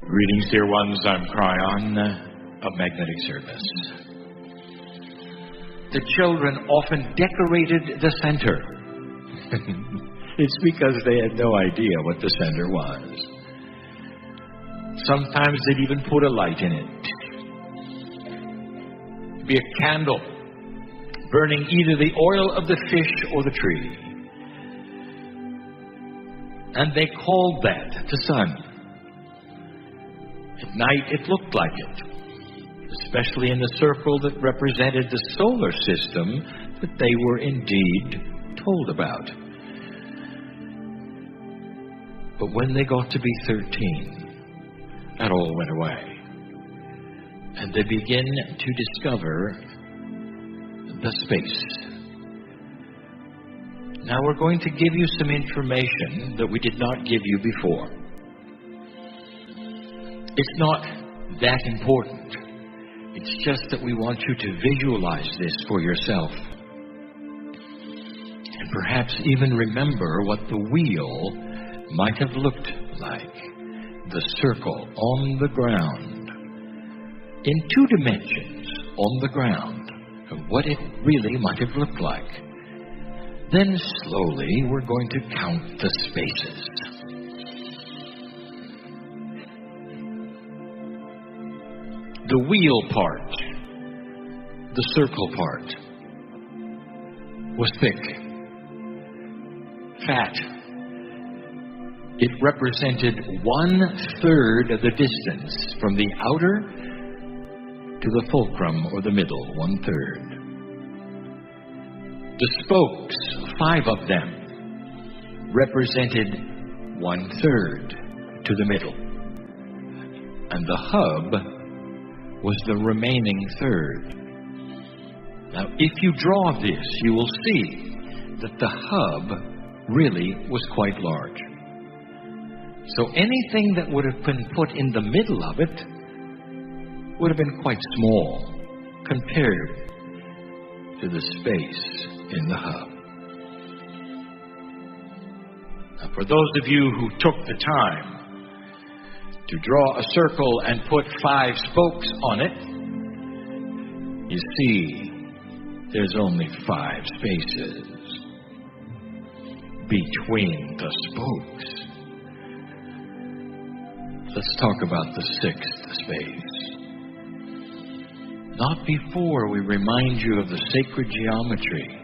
Greetings, dear ones. I'm Kryon of Magnetic Service. The children often decorated the center. It's because they had no idea what the center was. Sometimes they'd even put a light in it. It'd be a candle burning either the oil of the fish or the tree. And they called that the sun. At night it looked like it, especially in the circle that represented the solar system that they were indeed told about. But when they got to be 13, that all went away. And they begin to discover the space. Now we're going to give you some information that we did not give you before. It's not that important. It's just that we want you to visualize this for yourself. And perhaps even remember what the wheel might have looked like. The circle on the ground. In 2 dimensions on the ground. Of what it really might have looked like. Then slowly we're going to count the spaces. The wheel part, the circle part, was thick, fat. It represented 1/3 of the distance from the outer to the fulcrum or the middle, 1/3. The spokes, 5 of them, represented 1/3 to the middle. And the hub was the remaining 1/3. Now, if you draw this, you will see that the hub really was quite large. So anything that would have been put in the middle of it would have been quite small compared to the space in the hub. Now, for those of you who took the time to draw a circle and put 5 spokes on it, you see, there's only 5 spaces between the spokes. Let's talk about the 6th space. Not before we remind you of the sacred geometry.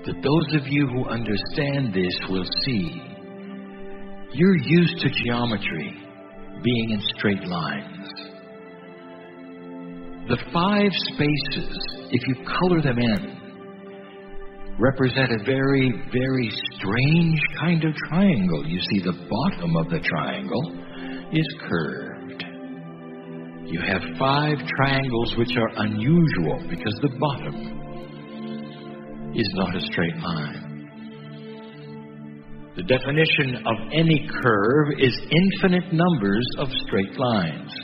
That those of you who understand this will see. You're used to geometry being in straight lines. The 5 spaces, if you color them in, represent a very, very strange kind of triangle. You see, the bottom of the triangle is curved. You have 5 triangles which are unusual because the bottom is not a straight line. The definition of any curve is infinite numbers of straight lines.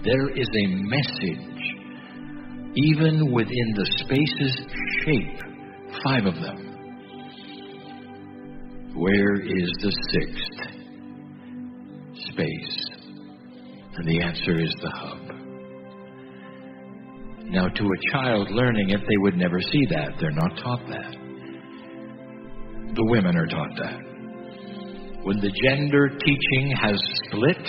There is a message, even within the space's shape, 5 of them. Where is the 6th space? And the answer is the hub. Now, to a child learning it, they would never see that. They're not taught that. The women are taught that. When the gender teaching has split,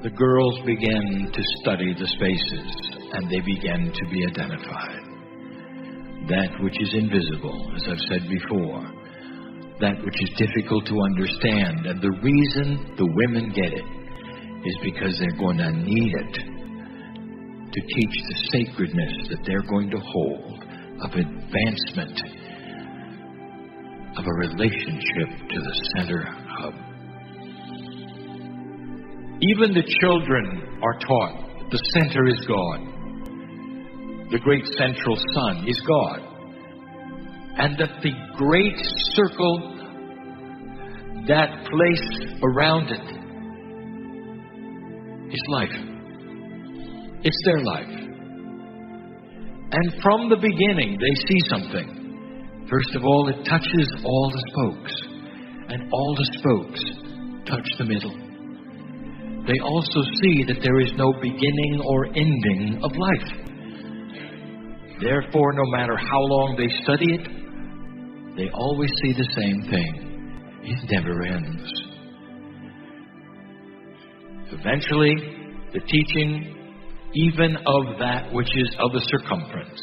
the girls begin to study the spaces, and they begin to be identified. That which is invisible, as I've said before, that which is difficult to understand, and the reason the women get it is because they're going to need it to teach the sacredness that they're going to hold of advancement of a relationship to the center hub. Even the children are taught the center is God. The great central sun is God. And that the great circle, that place around it, is life. It's their life. And from the beginning, they see something. First of all, it touches all the spokes. And all the spokes touch the middle. They also see that there is no beginning or ending of life. Therefore, no matter how long they study it, they always see the same thing. It never ends. Eventually, the teaching, even of that which is of the circumference,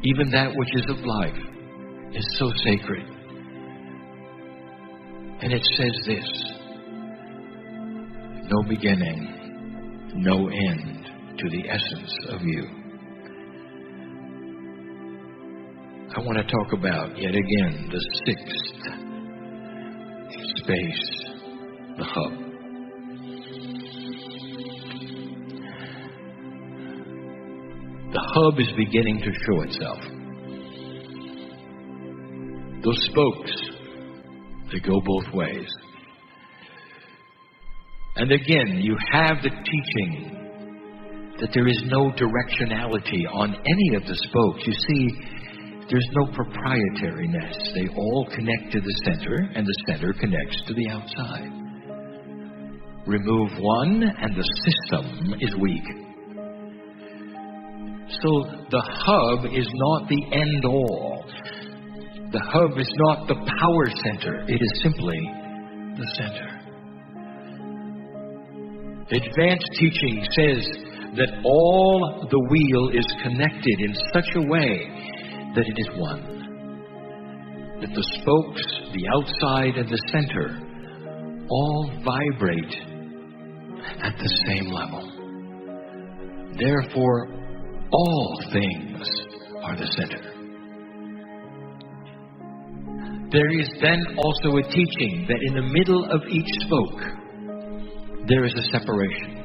even that which is of life, is so sacred. And it says this: no beginning, no end to the essence of you. I want to talk about, yet again, the sixth space, the hub. The hub is beginning to show itself. Those spokes, they go both ways. And again, you have the teaching that there is no directionality on any of the spokes. You see, there's no proprietariness. They all connect to the center, and the center connects to the outside. Remove one, and the system is weak. So the hub is not the end-all. The hub is not the power center. It is simply the center. Advanced teaching says that all the wheel is connected in such a way that it is one. That the spokes, the outside and the center, all vibrate at the same level. Therefore, all things are the center. There is then also a teaching that in the middle of each spoke, there is a separation.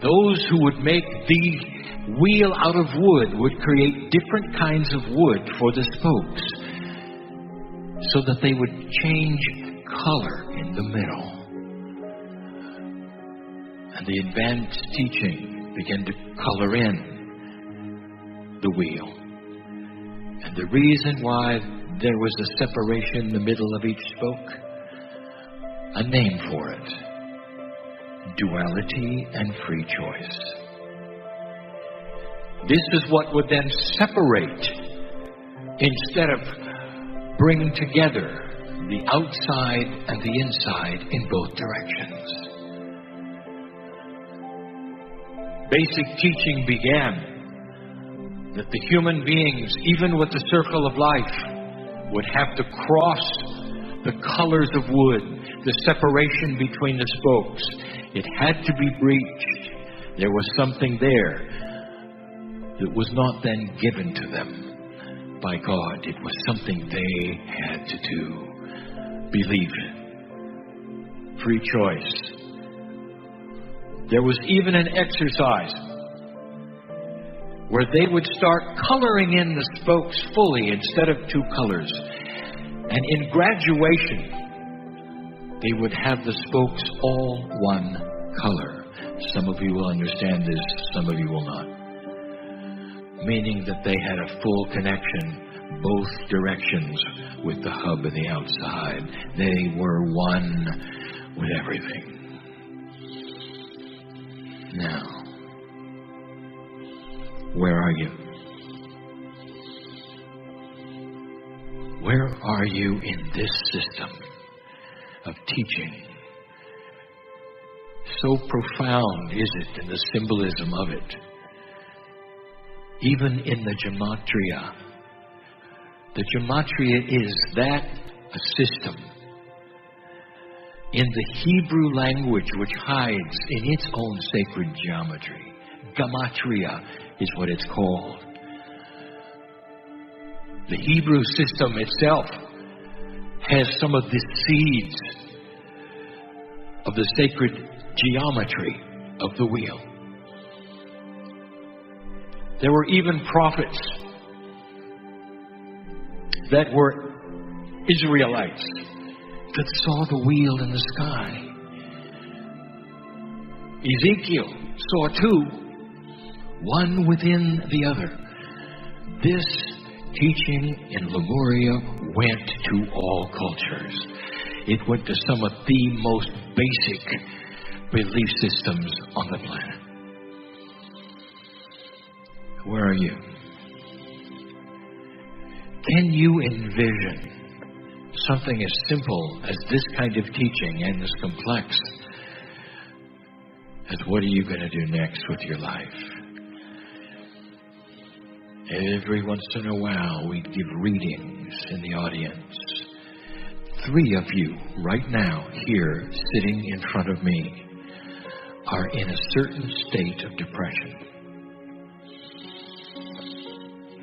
Those who would make the wheel out of wood would create different kinds of wood for the spokes so that they would change color in the middle. And the advanced teaching began to color in the wheel. And the reason why there was a separation in the middle of each spoke, a name for it: duality and free choice. This is what would then separate instead of bring together the outside and the inside in both directions. Basic teaching began that the human beings, even with the circle of life, would have to cross the colors of wood, the separation between the spokes. It had to be breached. There was something there that was not then given to them by God. It was something they had to do. Believe it. Free choice. There was even an exercise where they would start coloring in the spokes fully instead of two colors. And in graduation, they would have the spokes all one color. Some of you will understand this, some of you will not. Meaning that they had a full connection, both directions, with the hub and the outside. They were one with everything. Now, where are you? Where are you in this system of teaching? So profound is it in the symbolism of it. Even in the gematria. The gematria is that a system in the Hebrew language which hides in its own sacred geometry. Gematria is what it's called. The Hebrew system itself has some of the seeds of the sacred geometry of the wheel. There were even prophets that were Israelites that saw the wheel in the sky. Ezekiel saw two, one within the other. This teaching in Lemuria went to all cultures. It went to some of the most basic belief systems on the planet. Where are you? Can you envision something as simple as this kind of teaching and as complex as what are you going to do next with your life? Every once in a while we give readings in the audience. 3 of you right now here sitting in front of me are in a certain state of depression.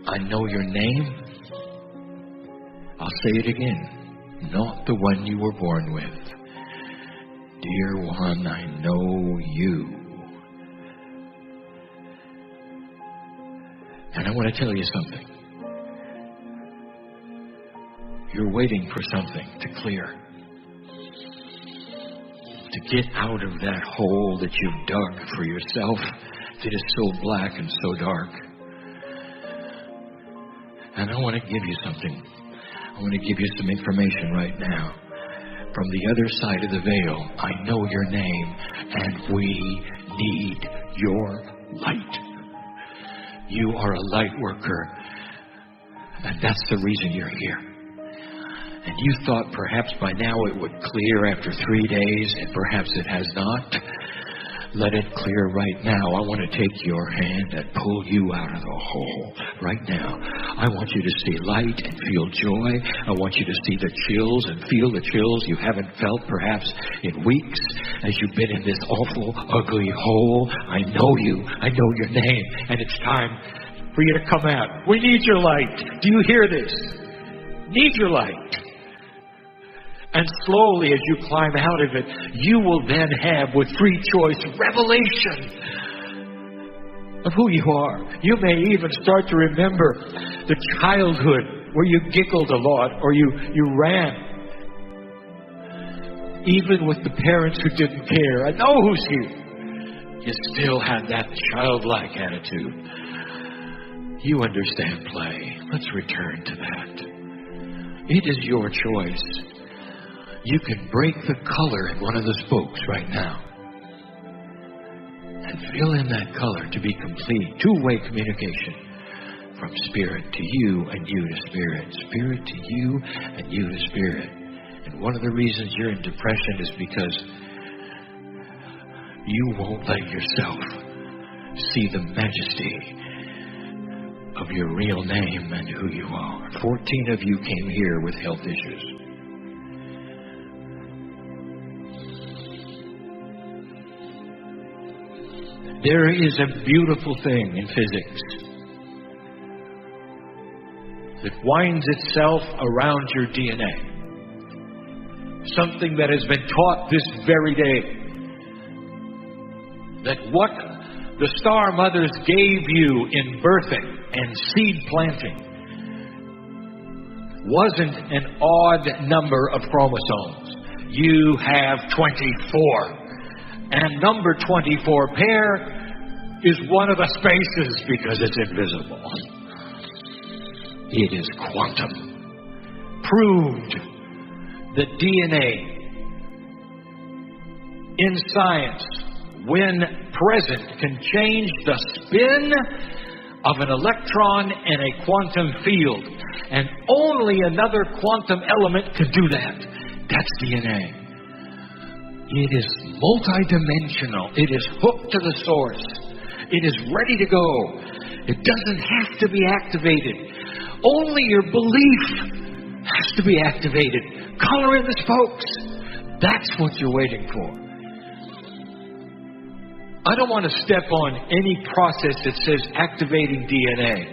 I know your name. I'll say it again. Not the one you were born with. Dear one, I know you. And I want to tell you something. You're waiting for something to clear. To get out of that hole that you've dug for yourself that is so black and so dark. And I want to give you something. I want to give you some information right now. From the other side of the veil, I know your name, and we need your light. You are a light worker, and that's the reason you're here. And you thought perhaps by now it would clear after 3 days, and perhaps it has not. Let it clear right now. I want to take your hand and pull you out of the hole right now. I want you to see light and feel joy. I want you to see the chills and feel the chills you haven't felt perhaps in weeks as you've been in this awful, ugly hole. I know you. I know your name. And it's time for you to come out. We need your light. Do you hear this? Need your light. And slowly, as you climb out of it, you will then have, with free choice, revelation of who you are. You may even start to remember the childhood where you giggled a lot or you ran. Even with the parents who didn't care. I know who's here. You still had that childlike attitude. You understand play. Let's return to that. It is your choice. You can break the color in one of the spokes right now and fill in that color to be complete. Two-way communication from spirit to you and you to spirit. Spirit to you and you to spirit. And one of the reasons you're in depression is because you won't let yourself see the majesty of your real name and who you are. 14 of you came here with health issues. There is a beautiful thing in physics that winds itself around your DNA. Something that has been taught this very day. That what the star mothers gave you in birthing and seed planting wasn't an odd number of chromosomes. You have 24. And number 24 pair is one of the spaces because it's invisible. It is quantum. Proved that DNA in science, when present, can change the spin of an electron in a quantum field. And only another quantum element can do that. That's DNA. It is multidimensional. It is hooked to the source. It is ready to go. It doesn't have to be activated. Only your belief has to be activated. Color in the spokes. That's what you're waiting for. I don't want to step on any process that says activating DNA.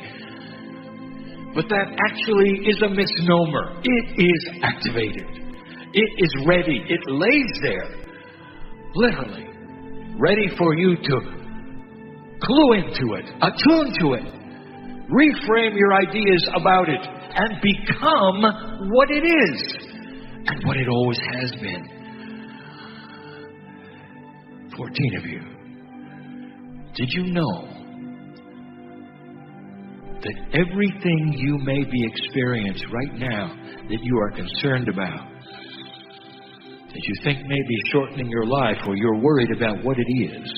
But that actually is a misnomer. It is activated. It is ready. It lays there. Literally, ready for you to clue into it, attune to it, reframe your ideas about it, and become what it is and what it always has been. 14 of you. Did you know that everything you may be experiencing right now that you are concerned about, that you think may be shortening your life or you're worried about what it is,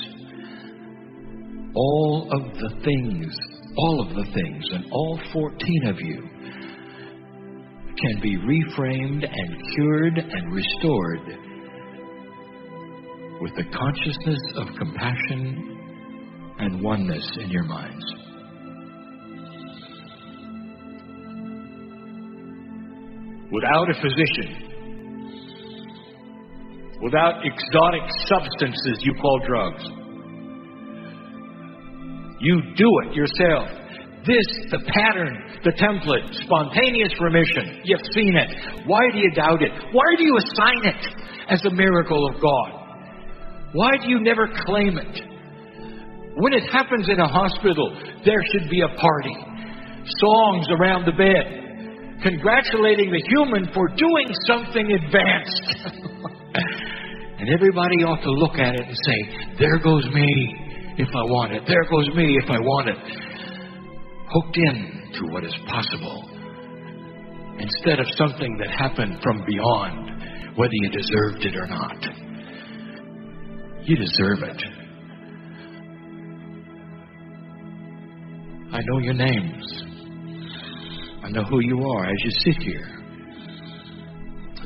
all of the things, and all 14 of you can be reframed and cured and restored with the consciousness of compassion and oneness in your minds. Without a physician, without exotic substances you call drugs. You do it yourself. This, the pattern, the template, spontaneous remission. You've seen it. Why do you doubt it? Why do you assign it as a miracle of God? Why do you never claim it? When it happens in a hospital, there should be a party. Songs around the bed, congratulating the human for doing something advanced. And everybody ought to look at it and say, there goes me if I want it. There goes me if I want it. Hooked in to what is possible. Instead of something that happened from beyond, whether you deserved it or not. You deserve it. I know your names. I know who you are as you sit here.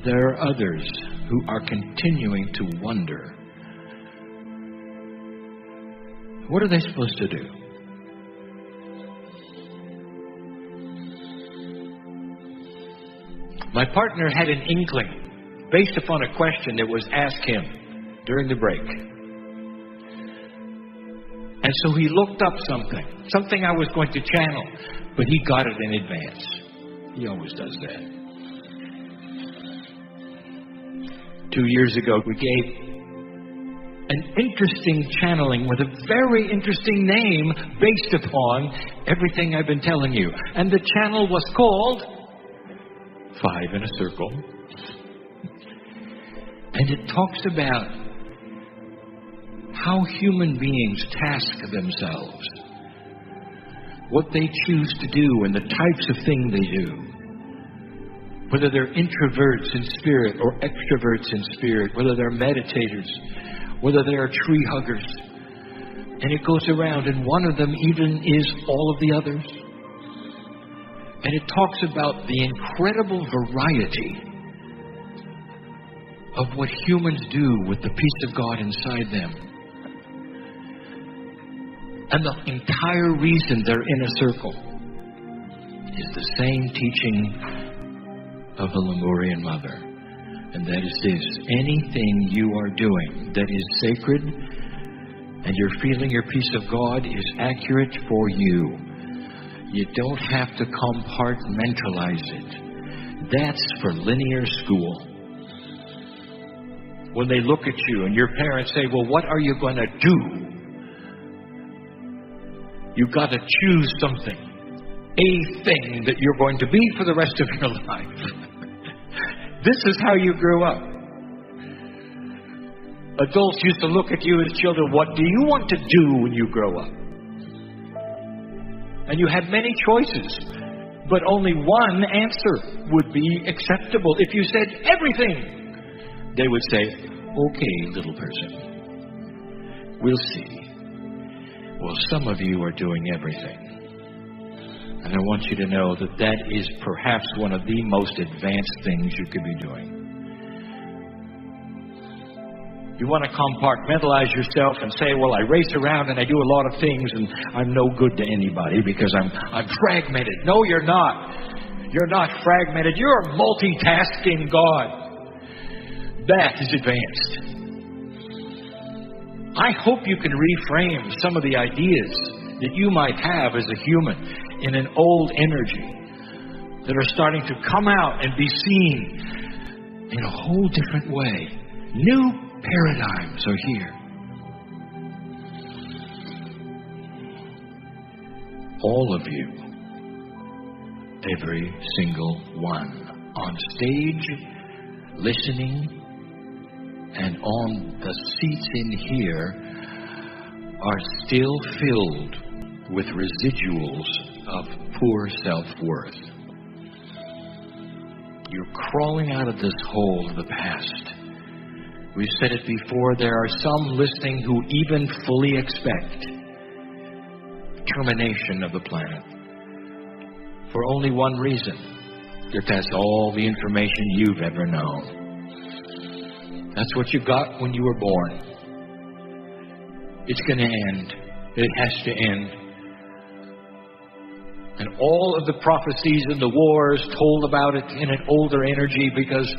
There are others who are continuing to wonder. What are they supposed to do? My partner had an inkling based upon a question that was asked him during the break. And so he looked up something I was going to channel, but he got it in advance. He always does that. 2 years ago, we gave an interesting channeling with a very interesting name based upon everything I've been telling you. And the channel was called 5 in a Circle. And it talks about how human beings task themselves, what they choose to do and the types of things they do. Whether they're introverts in spirit or extroverts in spirit, whether they're meditators, whether they are tree huggers. And it goes around, and one of them even is all of the others. And it talks about the incredible variety of what humans do with the peace of God inside them. And the entire reason they're in a circle is the same teaching of the Lemurian mother. And that is this: anything you are doing that is sacred and you're feeling your peace of God is accurate for you. You don't have to compartmentalize it. That's for linear school. When they look at you and your parents say, well, what are you going to do? You've got to choose something. A thing that you're going to be for the rest of your life. This is how you grew up. Adults used to look at you as children. What do you want to do when you grow up? And you had many choices, but only one answer would be acceptable. If you said everything, they would say, okay, little person, we'll see. Well, some of you are doing everything. And I want you to know that that is perhaps one of the most advanced things you could be doing. You want to compartmentalize yourself and say, well, I race around and I do a lot of things and I'm no good to anybody because I'm fragmented. No, you're not. You're not fragmented. You're a multitasking God. That is advanced. I hope you can reframe some of the ideas that you might have as a human in an old energy that are starting to come out and be seen in a whole different way. New paradigms are here. All of you, every single one, on stage, listening, and on the seats in here, are still filled with residuals of poor self-worth. You're crawling out of this hole of the past. We've said it before, there are some listening who even fully expect termination of the planet for only one reason, that that's all the information you've ever known. That's what you got when you were born. It's going to end. It has to end. And all of the prophecies and the wars told about it in an older energy because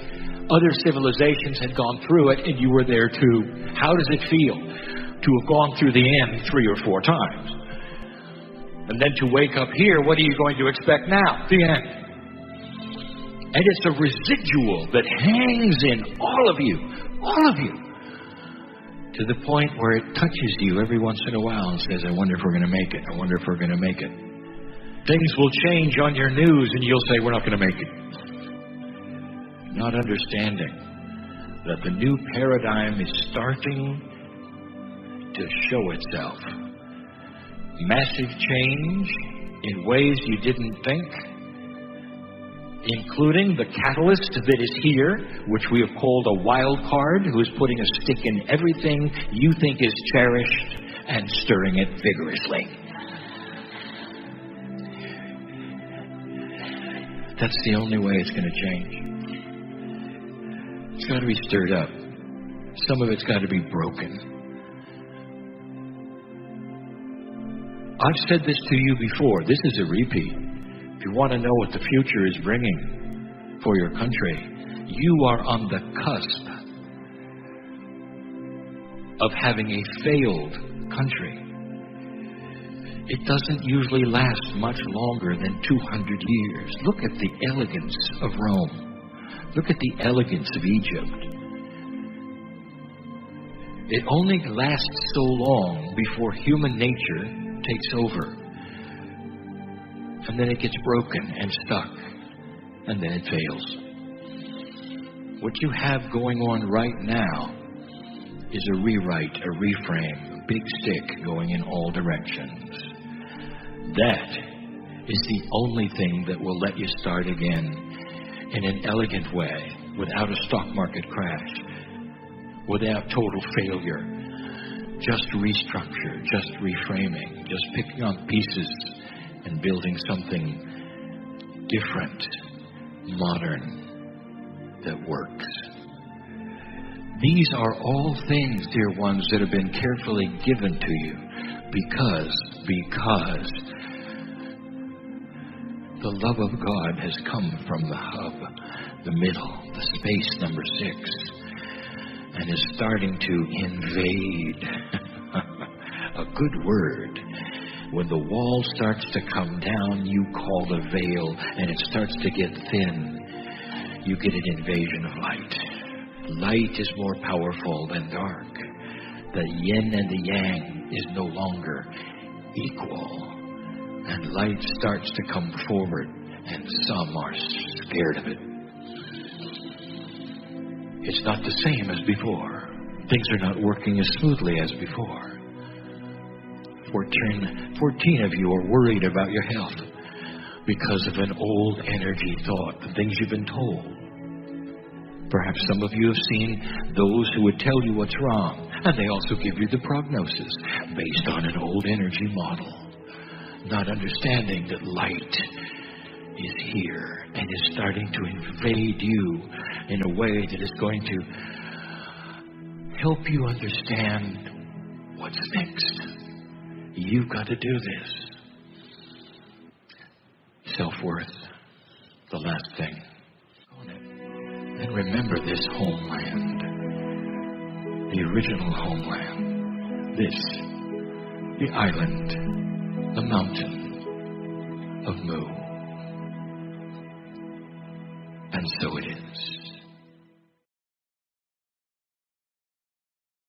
other civilizations had gone through it and you were there too. How does it feel to have gone through the end 3 or 4 times? And then to wake up here, what are you going to expect now? The end. And it's a residual that hangs in all of you, to the point where it touches you every once in a while and says, I wonder if we're going to make it. I wonder if we're going to make it. Things will change on your news and you'll say, we're not going to make it. Not understanding that the new paradigm is starting to show itself. Massive change in ways you didn't think, including the catalyst that is here, which we have called a wild card, who is putting a stick in everything you think is cherished and stirring it vigorously. That's the only way it's going to change. It's got to be stirred up. Some of it's got to be broken. I've said this to you before. This is a repeat. If you want to know what the future is bringing for your country, you are on the cusp of having a failed country. It doesn't usually last much longer than 200 years. Look at the elegance of Rome. Look at the elegance of Egypt. It only lasts so long before human nature takes over. And then it gets broken and stuck. And then it fails. What you have going on right now is a rewrite, a reframe, a big stick going in all directions. That is the only thing that will let you start again in an elegant way, without a stock market crash, without total failure. Just restructure, just reframing, just picking up pieces and building something different, modern, that works. These are all things, dear ones, that have been carefully given to you because the love of God has come from the hub, the middle, the space number 6, and is starting to invade. A good word. When the wall starts to come down, you call the veil, and it starts to get thin. You get an invasion of light. Light is more powerful than dark. The yin and the yang is no longer equal. And light starts to come forward, and some are scared of it. It's not the same as before. Things are not working as smoothly as before. 14 of you are worried about your health because of an old energy thought, the things you've been told. Perhaps some of you have seen those who would tell you what's wrong, and they also give you the prognosis based on an old energy model. Not understanding that light is here and is starting to invade you in a way that is going to help you understand what's next. You've got to do this. Self-worth, the last thing. And remember this homeland, the original homeland, this, the island, the mountain of Mu. And so it is.